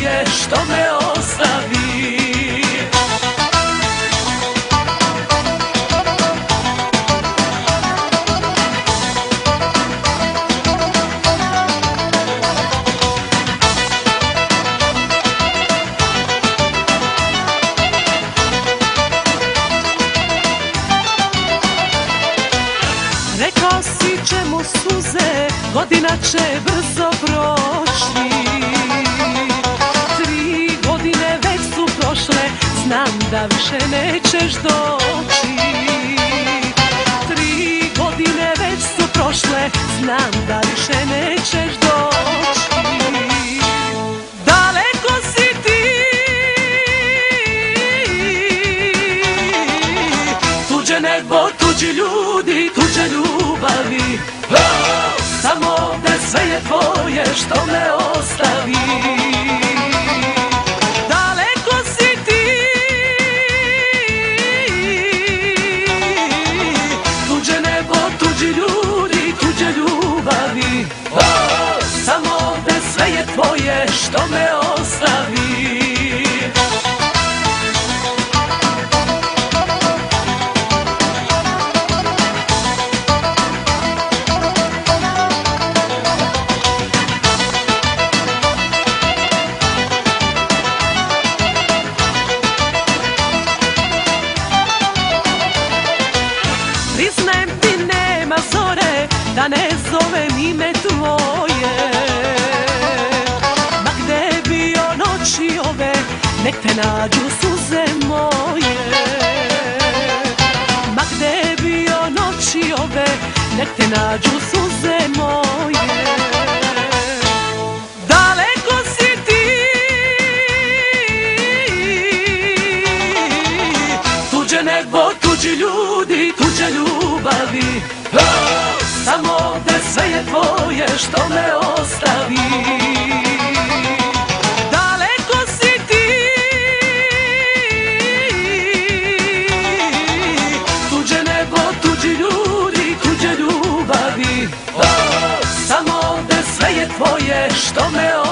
tvoje što me ostavi. Rekao si ćemo suze, godina će brzo proći. 3 godine već su prošle, znam da više nećeš doći. 3 godine već su prošle, znam da više nećeš doći. Daleko si ti, tuđe nebo, tuđi ljudi, tuđe ljubavi. Samo ovde sve je tvoje što me ostavi. Daleko si ti, tuđe nebo, tuđi ljudi, tuđe ljubavi. Samo ovde sve je tvoje što me ostavi. Priznajem ti nema zore, da ne zovem ime tvoje. Ma gde bio noći ove, nek te nađu suze moje. Ma gde bio noći ove, nek te nađu suze moje. Daleko si ti, tuđe nebo, tuđi ljudi, tuđe ljubavi. Samo ovde sve je tvoje što me ostavi. Daleko si ti, tuđe nebo, tuđi ljudi, tuđe ljubavi. Samo ovde sve je tvoje što me ostavi.